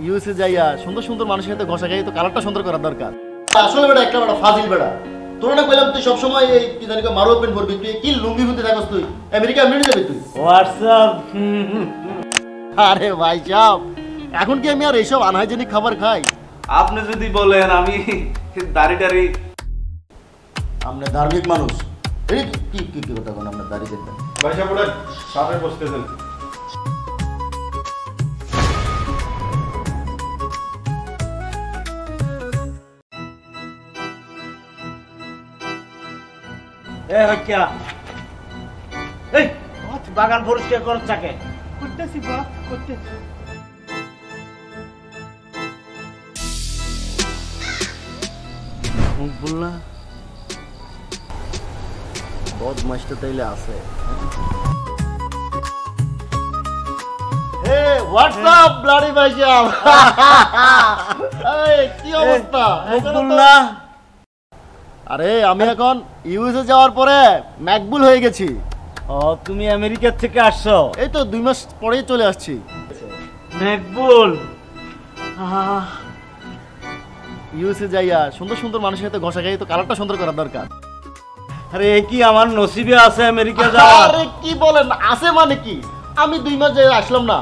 USA যাইয়া সুন্দর সুন্দর মানুষের সাথে ঘষা খাই তো কালারটা সুন্দর করার দরকার। আসলে বেটা একটা বেটা ফাজিল বেটা। তোর না কইলাম তুই সবসময় এই কি জানি মারো পেন ভরবি, তুই কি লুঙ্গি হুতে থাকস, তুই আমেরিকা মিলে যাবি তুই। হোয়াটসঅ্যাপ। আরে ভাই সাহেব, এখন কি আমি আর এইসব আনহাইজেনিক খাবার খাই? আপনি যদি বলেন আমি দাড়ি টাড়ি। আপনি ধার্মিক মানুষ, এই কি কি কি কথা কোন আপনার দাড়ি দেখবেন? ভাই সাহেব বলেন, সাথে বসতেছেন। বাগান পরিষ্কার করার চাকে করতেছি, করতেছি। বদমাইশটা তাইলে আছে। হে হোয়াটসঅ্যাপ ব্লাডি ভাই সাহেব, এই কি অবস্থা? আরে আমি এখন ইউএসএ যাওয়ার পরে ম্যাকবুল হয়ে গেছি। ও, তুমি আমেরিকা থেকে আসছো? এই তো 2 মাস পরেই চলে আসছি। ম্যাকবুল। ইউএসএ যাইয়া সুন্দর সুন্দর মানুষের সাথে ঘষা খাই তো কালারটা সুন্দর করার দরকার। আরে কি আমার নসিবে আছে আমেরিকা যাওয়ার? আরে কি বলেন, আছে মানে কি? আমি 2 মাস যাই আসলাম না।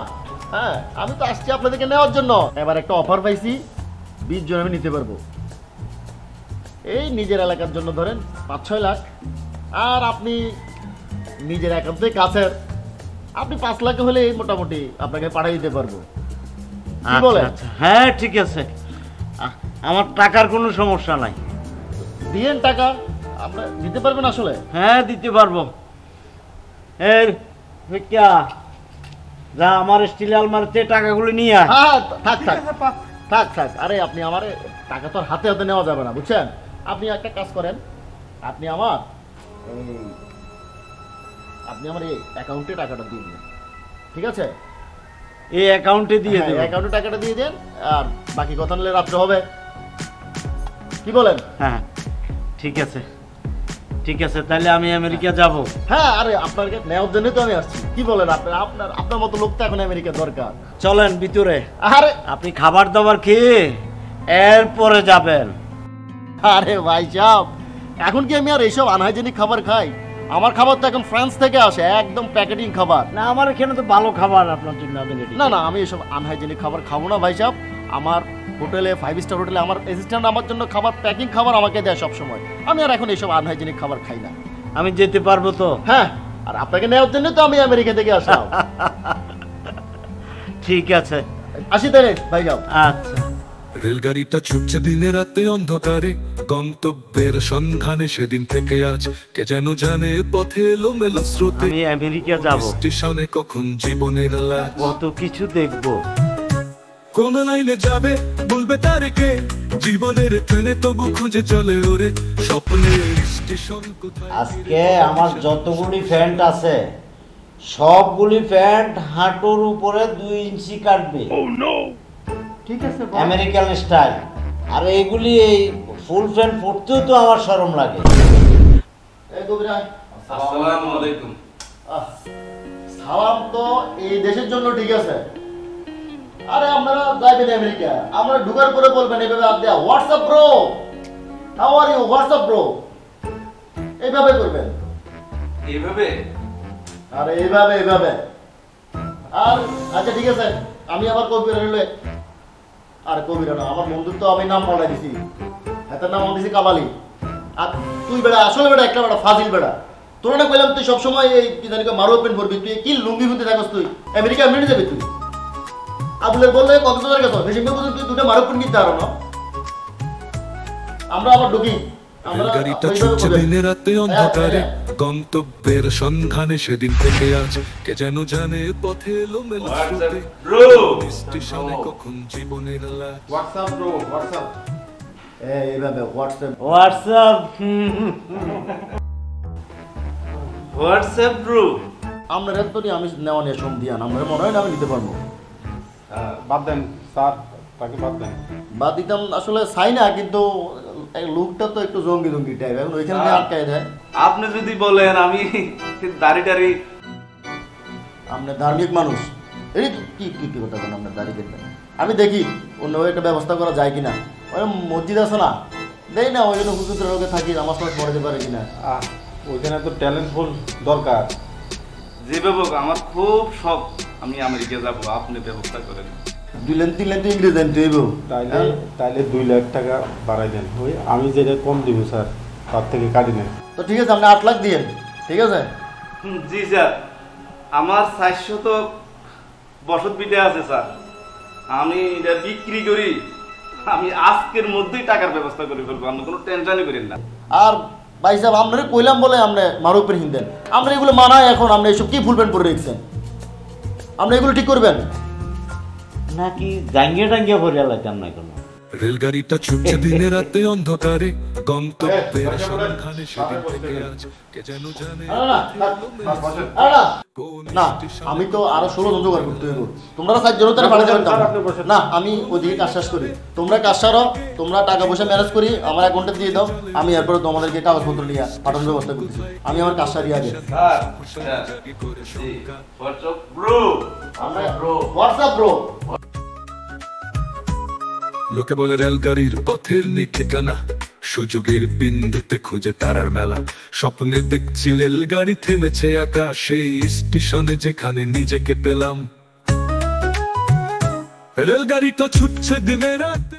হ্যাঁ, আমি তো আসছি আপনাদেরকে নেওয়ার জন্য। এবার একটা অফার পাইছি, 20 জন আমি নিতে পারবো। এই নিজের এলাকার জন্য ধরেন 5-6 লাখ, আর আপনি নিজের একান্তই কাছের, আপনি 5 লাখ হলে মোটামুটি আপনাকে পাঠিয়ে দিতে পারবো। কি বলেন? হ্যাঁ ঠিক আছে, আমার টাকার কোনো সমস্যা নাই। দিয়েন টাকা, আপনি দিতে পারবেন আসলে? হ্যাঁ দিতে পারবো। এই যা আমার স্টিল আলমারিতে টাকাগুলো নিয়ে আয়। হ্যাঁ থাক থাক থাক থাক। আরে আপনি আমার টাকা তো হাতে হাতে নেওয়া যাবে না, বুঝছেন? আপনি একটা কাজ করেন, আপনি আমার এই অ্যাকাউন্টে টাকাটা দিয়ে দিন, ঠিক আছে? এই অ্যাকাউন্টে দিয়ে দেন, অ্যাকাউন্টে টাকাটা দিয়ে দেন, আর বাকি কথা নিলে রাত্রে হবে। কি বলেন? হ্যাঁ ঠিক আছে, ঠিক আছে, তাহলে আমি আমেরিকা যাব। হ্যাঁ, আরে আপনাকে নেওয়ার জন্যই তো আমি আসছি। কি বলেন? আপনার মতো লোক তো এখন আমেরিকা দরকার। চলেন ভিতরে। আরে আপনি খাবার দাবার খেয়ে এরপরে যাবেন। আরে ভাই সাহেব, এখন কি আমি আর এইসব আনহাইজেনিক খাবার খাই? আমার খাবার তো এখন ফ্রান্স থেকে আসে, একদম প্যাকেটিং খাবার। না, আমার এখানে তো ভালো খাবার আপনার জন্য। না না, আমি এসব আনহাইজেনিক খাবার খাবো না ভাই সাহেব। আমার হোটেলে, 5 স্টার হোটেলে আমার অ্যাসিস্ট্যান্ট আমার জন্য খাবার, প্যাকিং খাবার আমাকে দেয় সব সময়। আমি আর এখন এইসব আনহাইজেনিক খাবার খাই না। আমি যেতে পারবো তো? হ্যাঁ, আর আপনাকে নেওয়ার জন্য তো আমি আমেরিকা থেকে আসলাম। ঠিক আছে, আসি তাহলে ভাই সাহেব। আচ্ছা। রেলগাড়িটা ছুটছে দিনে রাতে অন্ধকারে, গন্তব্যের সন্ধানে সেদিন থেকে আজ কে যেন জানে পথে এলোমেলো স্রোতে। আমি আমেরিকা যাব, স্টেশনে কখন জীবনের লাশ, কত কিছু দেখবো। কোন লাইনে যাবে বলবে তারিখে, জীবনের ট্রেনে তবু খুঁজে চলে ওরে স্বপ্নের স্টেশন কোথায়। আজকে আমার যতগুলি প্যান্ট আছে সবগুলি প্যান্ট হাঁটুর উপরে 2 ইঞ্চি কাটবে। ঠিক আছে, আমেরিকান স্টাইল। আর এইগুলি এই ফুল প্যান্ট পরতেও তো আমার শরম লাগে। এই কবিরা, আসসালামু আলাইকুম। সালাম তো এই দেশের জন্য ঠিক আছে। আরে আপনারা যাইবেন আমেরিকা, আমরা ঢুকার পরে বলবেন এইভাবে, আপনি WhatsApp bro, how are you, WhatsApp bro, এইভাবে করবেন। এইভাবে? আরে এইভাবে। আর আচ্ছা ঠিক আছে, আমি আবার কবিরা হইলে, আর কবিরা না, আমার বন্ধুর তো আমি নাম পাল্টাই দিছি, হাতের নাম দিছি কাবালি। আর তুই বেড়া, আসলে বেড়া একটা বেড়া ফাজিল বেড়া। তোর না কইলাম তুই সবসময় এই কি জানি মারো পেন ভরবি, তুই কি লুঙ্গি হুতে থাকস, তুই আমেরিকা মিলে যাবি তুই। আবুলের বললে কত টাকার গেছ, বেশি বলতে তুই 2টা মারো পেন কিনতে পারো না। আমরা আবার ঢুকি। রেলগাড়িটা ছুটছে দিনে রাতে অন্ধকারে, গন্তব্যের সন্ধানে সেদিন থেকে আজ কে যেন জানে পথে এলোমেলো স্রোতে। স্টেশনে কখন জীবনের লাশ। WhatsApp bro, WhatsApp. এইভাবে হোয়াটসঅ্যাপ। WhatsApp bro. আমরা তো আমি নেওয়া নিয়ে সম দিয়ান, আমার মনে হয় না আমি নিতে পারবো। বাদ দেন স্যার, তাকে বাদ দেন। বাদ দিতাম, আসলে চাই না, কিন্তু লুকটা তো একটু জঙ্গি জঙ্গি টাইপ, এখন ওইখানে আটকায় দেয়। আপনি যদি বলেন আমি দাড়ি টাড়ি। আপনি ধার্মিক মানুষ, এই কি কি কি কথা বলেন? আপনার দাড়ি দেখবেন? আমি দেখি অন্যভাবে একটা ব্যবস্থা করা যায় কিনা। ওই মসজিদ আছে না, দেই না, ওই জন্য হুজুরের লোকে থাকি, নামাজ টামাজ পড়াতে পারে কিনা। ওইখানে তো ট্যালেন্টফুল দরকার। জি বাবু, আমার খুব শখ আমি আমেরিকা যাব, আপনি ব্যবস্থা করেন। 2 লাইন 3 লাইন তো ইংরেজি জানতে হইব। তাইলে 2 লাখ টাকা বাড়াই দেন। ওই আমি যেটা কম দিব স্যার, তার থেকে কাটি নেন। তো ঠিক আছে, আপনি 8 লাখ দিয়েন, ঠিক আছে? জি স্যার, আমার 400 তো বসত বিটা আছে স্যার, আমি এটা বিক্রি করি, আমি আজকের মধ্যেই টাকার ব্যবস্থা করে ফেলবো, আপনি কোনো টেনশনই করেন না। আর ভাই সাহেব, আপনারা কইলাম বলে আপনি মারুপের হিন্দেন, আমরা এগুলো মানায় এখন, আপনি এসব কি ফুল প্যান্ট পরে রেখেছেন? আপনি এগুলো ঠিক করবেন নাকি জাঙ্গিয়ে টাঙ্গিয়ে ভরিয়া লাগতাম না কোনো? রেলগাড়িটা ছুটছে দিনে রাতে অন্ধকারে, গন্তব্যের সন্ধানে সেদিন থেকে আজ কে যেন জানে না, আমি তো আরো 16 জন জোগাড় করতে হইব। তোমরা 4 জন তারা ভাড়া যাবেন না, আমি ওইদিকে কাজ শেষ করি, তোমরা কাজ সারো, তোমরা টাকা পয়সা ম্যানেজ করি, আমার অ্যাকাউন্টে দিয়ে দাও, আমি এরপরে তোমাদেরকে কাগজপত্র নিয়ে পাঠানোর ব্যবস্থা করতেছি। আমি আমার কাজ সারি আগে। WhatsApp bro. লোকে বলে রেলগাড়ির পথের নেই ঠিকানা, সুযোগের বিন্দুতে খুঁজে তারার মেলা। স্বপ্নে দেখছি রেলগাড়ি থেমেছে একা সেই স্টেশনে যেখানে নিজেকে পেলাম। রেলগাড়িটা ছুটছে দিনে রাতে।